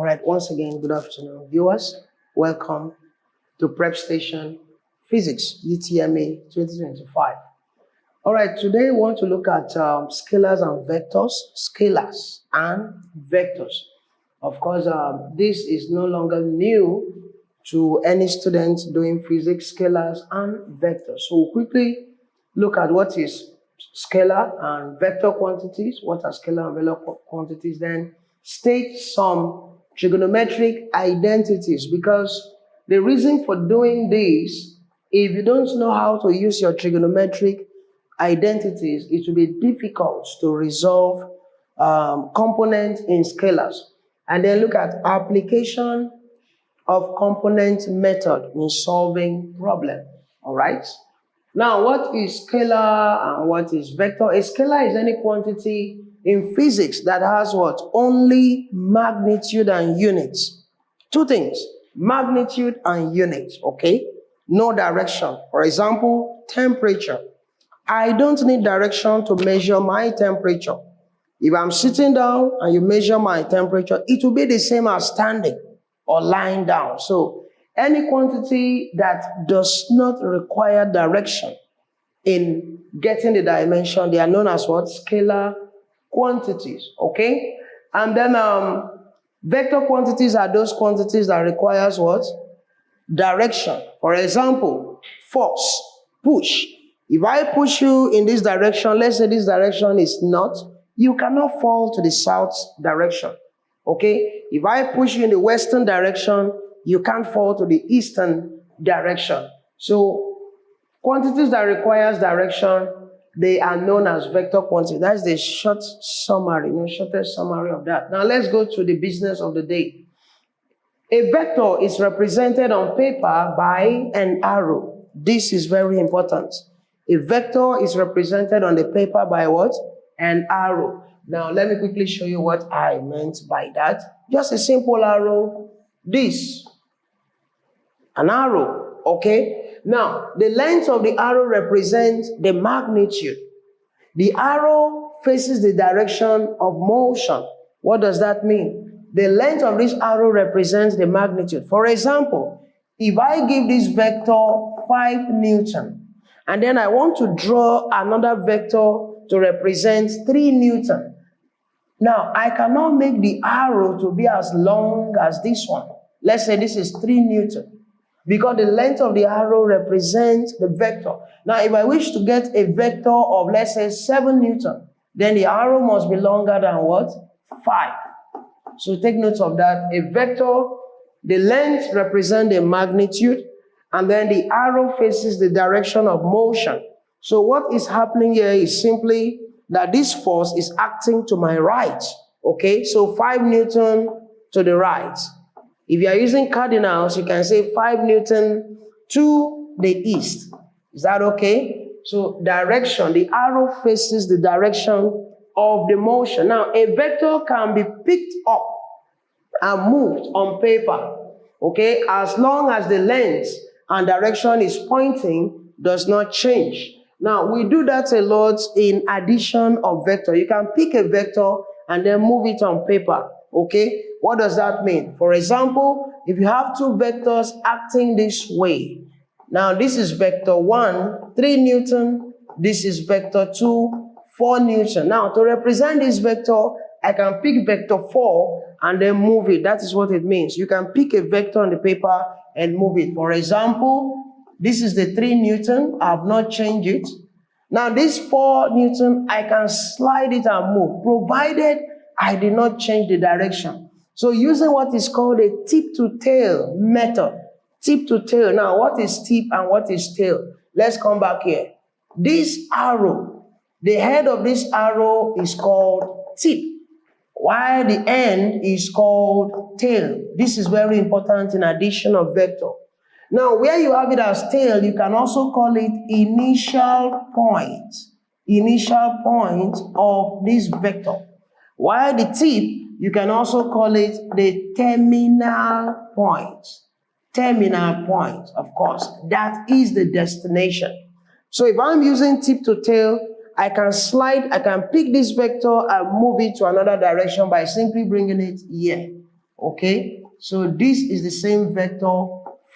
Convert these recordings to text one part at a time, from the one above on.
All right, once again, good afternoon, viewers. Welcome to Prep Station Physics, UTME 2025. All right, today we want to look at scalars and vectors, scalars and vectors. Of course, this is no longer new to any student doing physics, scalars and vectors. So we'll quickly look at what is scalar and vector quantities, what are scalar and vector quantities, then state some trigonometric identities, because the reason for doing this, if you don't know how to use your trigonometric identities, it will be difficult to resolve components in scalars. And then look at application of component method in solving problem. All right. Now, what is scalar and what is vector? A scalar is any quantity in physics that has what? Only magnitude and units. Two things, magnitude and units, okay? No direction. For example, temperature. I don't need direction to measure my temperature. If I'm sitting down and you measure my temperature, it will be the same as standing or lying down. So any quantity that does not require direction in getting the dimension, they are known as what? Scalar quantities, okay? And then vector quantities are those quantities that requires what? Direction. For example, force, push. If I push you in this direction, let's say this direction is north, you cannot fall to the south direction, okay? If I push you in the western direction, you can't fall to the eastern direction. So quantities that requires direction, they are known as vector quantities. That's the short summary, shortest summary of that. Now let's go to the business of the day. A vector is represented on paper by an arrow. This is very important. A vector is represented on the paper by what? An arrow. Now let me quickly show you what I meant by that. Just a simple arrow. This. An arrow, okay? Now, the length of the arrow represents the magnitude. The arrow faces the direction of motion. What does that mean? The length of this arrow represents the magnitude. For example, if I give this vector 5 Newton, and then I want to draw another vector to represent 3 Newton. Now, I cannot make the arrow to be as long as this one. Let's say this is 3 Newton. Because the length of the arrow represents the vector. Now, if I wish to get a vector of, let's say, 7 Newton, then the arrow must be longer than what? 5. So take note of that. A vector, the length represents the magnitude, and then the arrow faces the direction of motion. So what is happening here is simply that this force is acting to my right. Okay, so 5 Newton to the right. If you are using cardinals, you can say 5 Newton to the east. Is that okay? So direction, the arrow faces the direction of the motion. Now, a vector can be picked up and moved on paper, okay, as long as the length and direction is pointing does not change. Now, we do that a lot in addition of vector. You can pick a vector and then move it on paper, okay? What does that mean? For example, if you have 2 vectors acting this way, now this is vector 1, 3 Newton, this is vector 2, 4 Newton. Now, to represent this vector, I can pick vector 4 and then move it. That is what it means. You can pick a vector on the paper and move it. For example, this is the 3 Newton. I have not changed it. Now, this 4 Newton, I can slide it and move, provided I did not change the direction. So using what is called a tip-to-tail method. Tip-to-tail. Now, what is tip and what is tail? Let's come back here. This arrow, the head of this arrow is called tip, while the end is called tail. This is very important in addition of vector. Now, where you have it as tail, you can also call it initial point. Initial point of this vector. While the tip, you can also call it the terminal point. Terminal point, of course. That is the destination. So if I'm using tip to tail, I can slide, I can pick this vector and move it to another direction by simply bringing it here. Okay, so this is the same vector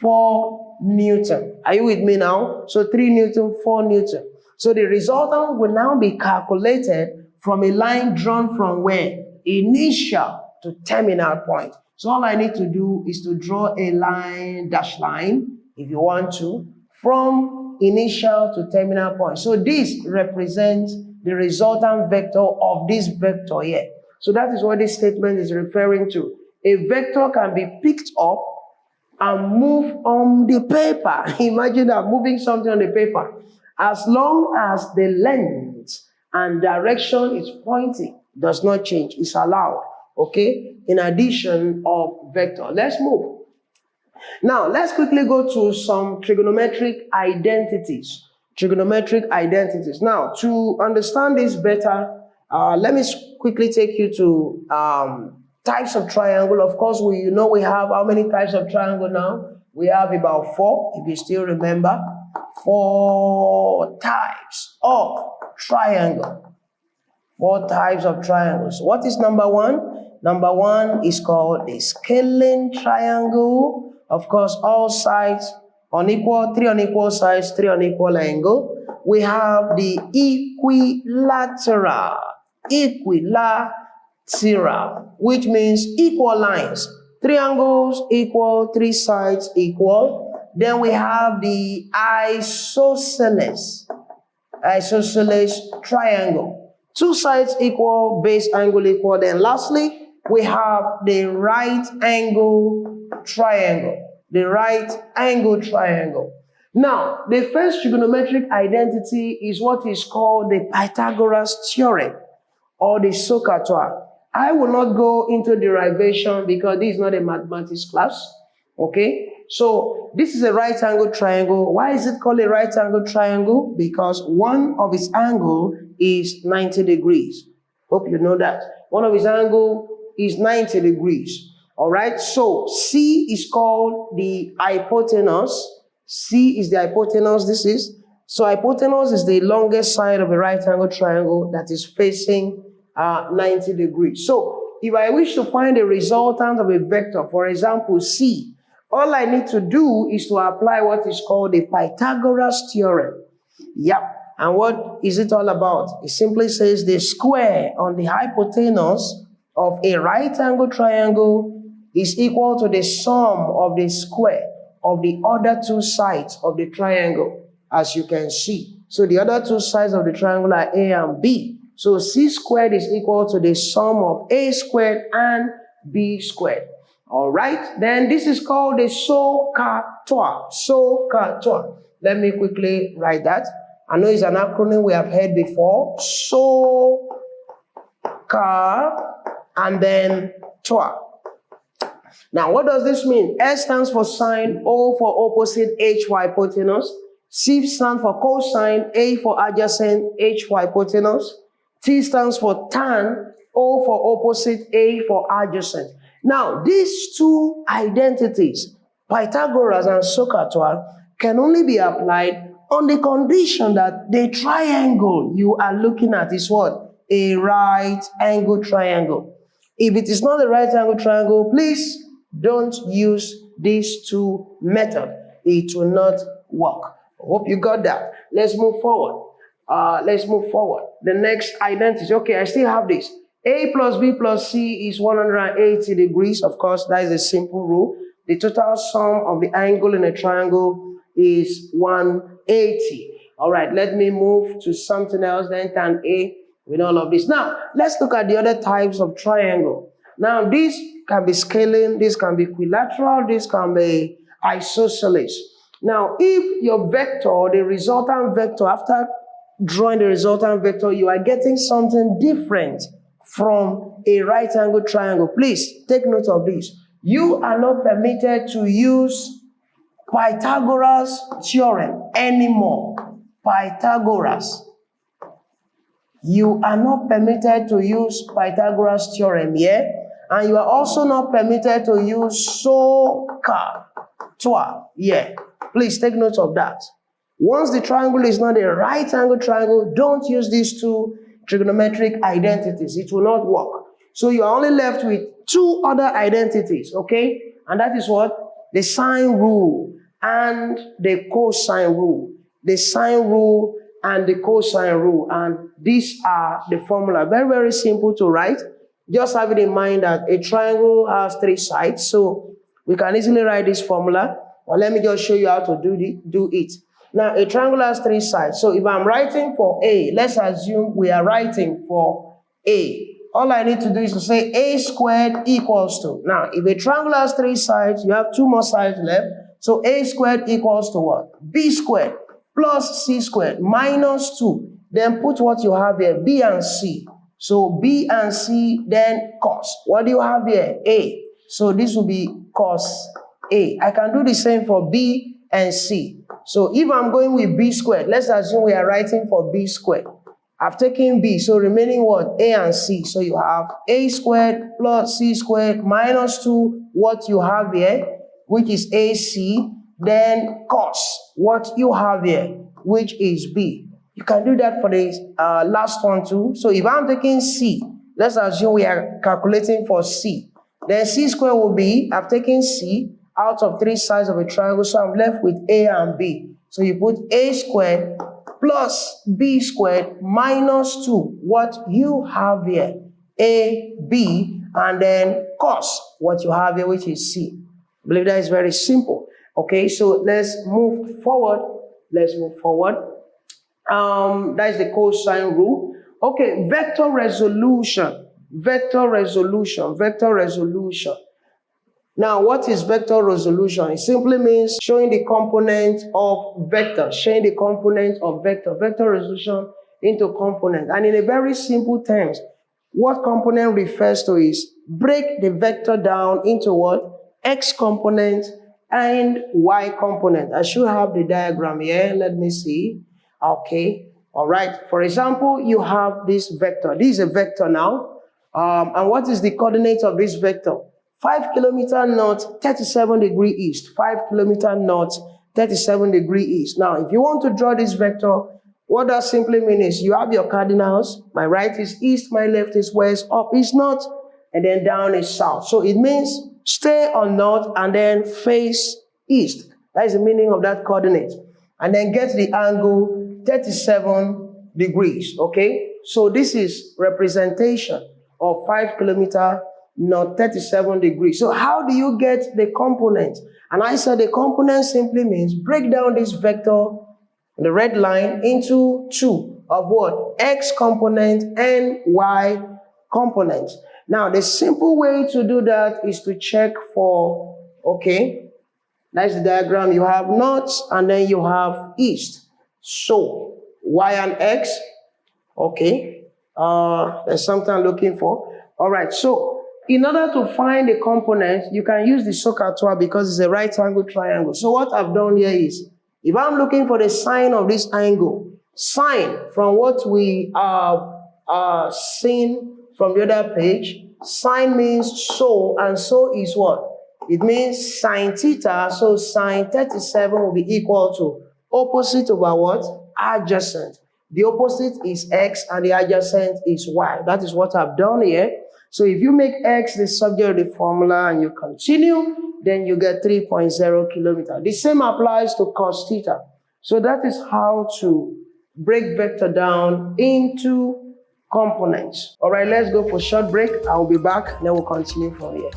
4 Newton. Are you with me now? So 3 Newton, 4 Newton. So the resultant will now be calculated from a line drawn from where? Initial to terminal point. So all I need to do is to draw a line, dash line, if you want to, from initial to terminal point. So this represents the resultant vector of this vector here. So that is what this statement is referring to. A vector can be picked up and moved on the paper. Imagine that, moving something on the paper. As long as the length and direction is pointing, does not change, it's allowed. Okay, in addition of vector. Let's move. Now, let's quickly go to some trigonometric identities. Trigonometric identities. Now, to understand this better, let me quickly take you to types of triangle. Of course, we have how many types of triangle now? We have about 4, if you still remember. 4 types of triangle. 4 types of triangles. What is number 1? Number 1 is called a scaling triangle. Of course, all sides unequal, 3 unequal sides, 3 unequal angle. We have the equilateral. Equilateral, which means equal lines. 3 angles equal, 3 sides equal. Then we have the isosceles triangle. 2 sides equal, base angle equal. Then lastly, we have the right angle triangle. The right angle triangle. Now, the first trigonometric identity is what is called the Pythagoras theorem or the SOHCAHTOA. I will not go into derivation because this is not a mathematics class. Okay, so this is a right angle triangle. Why is it called a right angle triangle? Because one of its angle is 90 degrees. Hope you know that. One of its angle is 90 degrees. All right, so C is called the hypotenuse. C is the hypotenuse. So hypotenuse is the longest side of a right angle triangle that is facing 90 degrees. So if I wish to find the resultant of a vector, for example, C, all I need to do is to apply what is called the Pythagoras theorem. Yep. And what is it all about? It simply says the square on the hypotenuse of a right angle triangle is equal to the sum of the square of the other 2 sides of the triangle, as you can see. So the other 2 sides of the triangle are A and B. So C squared is equal to the sum of A squared and B squared. All right, then this is called the SOHCAHTOA. SOHCAHTOA. Let me quickly write that. I know it's an acronym we have heard before. SOHCAH and then TOA. Now, what does this mean? S stands for sine, O for opposite, H for hypotenuse. C stands for cosine, A for adjacent, H for hypotenuse. T stands for tan, O for opposite, A for adjacent. Now, these 2 identities, Pythagoras and SOHCAHTOA, can only be applied on the condition that the triangle you are looking at is what? A right angle triangle. If it is not a right angle triangle, please don't use these 2 methods. It will not work. Hope you got that. Let's move forward. The next identity. Okay, I still have this. A plus B plus C is 180 degrees. Of course, that is a simple rule. The total sum of the angle in a triangle is 180. All right, let me move to something else then, tan A with all of this. Now, let's look at the other types of triangle. Now, this can be scaling, this can be equilateral, this can be isosceles. Now, if your vector, the resultant vector, after drawing the resultant vector, you are getting something different from a right angle triangle, please take note of this. You are not permitted to use Pythagoras theorem anymore. Pythagoras. You are not permitted to use Pythagoras theorem here, and you are also not permitted to use SOHCAHTOA here. Please take note of that. Once the triangle is not a right angle triangle, don't use these 2 trigonometric identities. It will not work. So you are only left with two other identities, okay? And that is what? The sine rule and the cosine rule. The sine rule and the cosine rule. And these are the formula. Very, very simple to write. Just have it in mind that a triangle has three sides. So we can easily write this formula. Well, let me just show you how to do it. Now, a triangle has three sides. So if I'm writing for A, let's assume we are writing for A. All I need to do is to say A squared equals to. Now, if a triangle has three sides, you have two more sides left. So A squared equals to what? B squared plus C squared minus 2. Then put what you have here, B and C. So B and C, then cos. What do you have here? A. So this will be cos A. I can do the same for B and C. So if I'm going with B squared, let's assume we are writing for B squared. I've taken B, so remaining what? A and C. So you have A squared plus C squared minus 2, what you have here, which is AC, then cos, what you have here, which is B. You can do that for the last one too. So if I'm taking C, let's assume we are calculating for C. Then C squared will be, I've taken C out of three sides of a triangle, so I'm left with A and B. So you put A squared plus B squared minus 2, what you have here, A, B, and then cos, what you have here, which is C. I believe that is very simple. Okay, so let's move forward. Let's move forward. That is the cosine rule. Okay, vector resolution. Vector resolution. Vector resolution. Now, what is vector resolution? It simply means showing the component of vector, showing the component of vector, vector resolution into component. And in a very simple terms, what component refers to is break the vector down into what? X component and Y component. I should have the diagram here. Let me see. Okay. All right. For example, you have this vector. This is a vector now. And what is the coordinate of this vector? 5 kilometer north, 37 degree east. 5 kilometer north, 37 degree east. Now, if you want to draw this vector, what that simply means is you have your cardinals. My right is east, my left is west, up is north, and then down is south. So it means stay on north and then face east. That is the meaning of that coordinate. And then get the angle 37 degrees, okay? So this is representation of 5 kilometer north, 37 degrees. So how do you get the component? And I said the component simply means break down this vector, the red line, into two of what? X component and Y component. Now, the simple way to do that is to check for, okay, that's the diagram. You have north and then you have east. So, Y and X, okay, there's something I'm looking for. All right, so in order to find the component, you can use the SOHCAHTOA because it's a right angle triangle. So what I've done here is, if I'm looking for the sine of this angle, sine from what we have seen from the other page, sine means so, and so is what? It means sine theta, so sine 37 will be equal to opposite over what? Adjacent. The opposite is x and the adjacent is y. That is what I've done here. So if you make x the subject of the formula and you continue, then you get 3.0 kilometers. The same applies to cos theta. So that is how to break vector down into components. All right, let's go for a short break. I'll be back, then we'll continue from here.